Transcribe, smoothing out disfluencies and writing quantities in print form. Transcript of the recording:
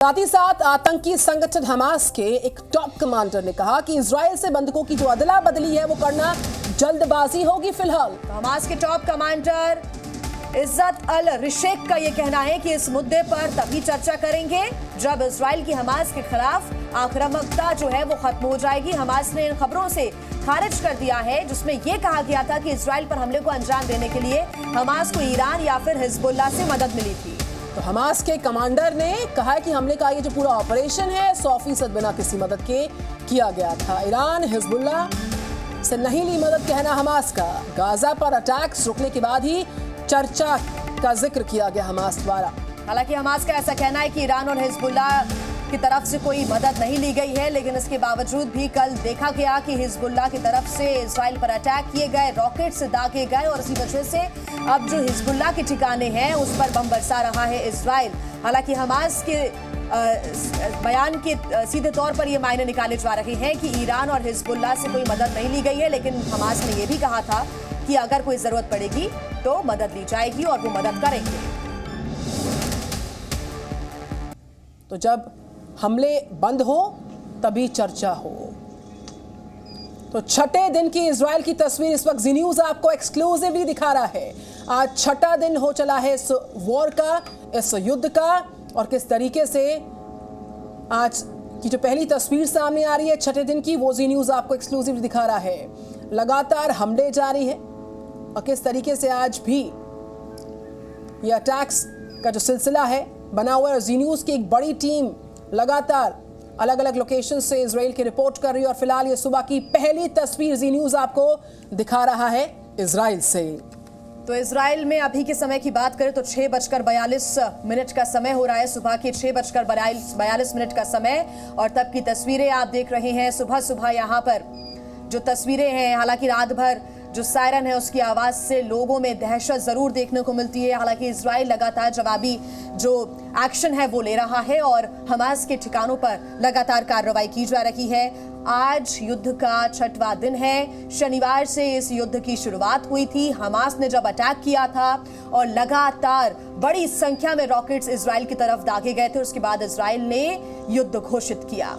साथ ही साथ आतंकी संगठन हमास के एक टॉप कमांडर ने कहा कि इजराइल से बंधकों की जो अदला बदली है वो करना जल्दबाजी होगी। फिलहाल हमास के टॉप कमांडर इज्जत अल रिशेक का ये कहना है कि इस मुद्दे पर तभी चर्चा करेंगे जब इजराइल की हमास के खिलाफ आक्रामकता जो है वो खत्म हो जाएगी। हमास ने इन खबरों से खारिज कर दिया है जिसमें यह कहा गया था कि इजराइल पर हमले को अंजाम देने के लिए हमास को ईरान या फिर हिजबुल्लाह से मदद मिली थी। तो हमास के कमांडर ने कहा कि हमले का ये जो पूरा ऑपरेशन है 100% बिना किसी मदद के किया गया था। ईरान हिजबुल्लाह से नहीं ली मदद, कहना हमास का। गाजा पर अटैक्स रुकने के बाद ही चर्चा का जिक्र किया गया हमास द्वारा। हालांकि हमास का ऐसा कहना है कि ईरान और हिजबुल्लाह की तरफ से कोई मदद नहीं ली गई है, लेकिन इसके बावजूद भी कल देखा गया कि हिजबुल्लाह की तरफ से इजराइल पर अटैक किए गए, रॉकेट से दागे गए और इसी वजह से अब जो हिजबुल्लाह के ठिकाने हैं उस पर बम बरसा रहा है इजराइल। हालांकि हमास के बयान के सीधे तौर पर ये मायने निकाले जा रहे हैं कि ईरान और हिजबुल्लाह से कोई मदद नहीं ली गई है, लेकिन हमास ने यह भी कहा था कि अगर कोई जरूरत पड़ेगी तो मदद ली जाएगी और वो मदद करेंगे। तो जब हमले बंद हो तभी चर्चा हो। तो छठे दिन की इजराइल की तस्वीर इस वक्त जी न्यूज़ आपको एक्सक्लूसिवली दिखा रहा है। आज छठा दिन हो चला है इस वॉर का, इस युद्ध का, और किस तरीके से आज की जो पहली तस्वीर सामने आ रही है छठे दिन की, वो जी न्यूज़ आपको एक्सक्लूसिवली दिखा रहा है। लगातार हमले जारी हैं और किस तरीके से आज भी ये अटैक्स का जो सिलसिला है बना हुआ है। जी न्यूज़ की एक बड़ी टीम लगातार अलग अलग लोकेशन से इजराइल की रिपोर्ट कर रही है और फिलहाल ये सुबह की पहली तस्वीर जी न्यूज़ आपको दिखा रहा है इजराइल से। तो इजराइल में अभी के समय की बात करें तो 6:42 का समय हो रहा है, सुबह के 6:42 का समय, और तब की तस्वीरें आप देख रहे हैं। सुबह सुबह यहाँ पर जो तस्वीरें हैं, हालांकि रात भर जो सायरन है उसकी आवाज़ से लोगों में दहशत ज़रूर देखने को मिलती है। हालांकि इजराइल लगातार जवाबी जो एक्शन है वो ले रहा है और हमास के ठिकानों पर लगातार कार्रवाई की जा रही है। आज युद्ध का छठवां दिन है। शनिवार से इस युद्ध की शुरुआत हुई थी। हमास ने जब अटैक किया था और लगातार बड़ी संख्या में रॉकेट्स इजराइल की तरफ दागे गए थे, उसके बाद इजराइल ने युद्ध घोषित किया।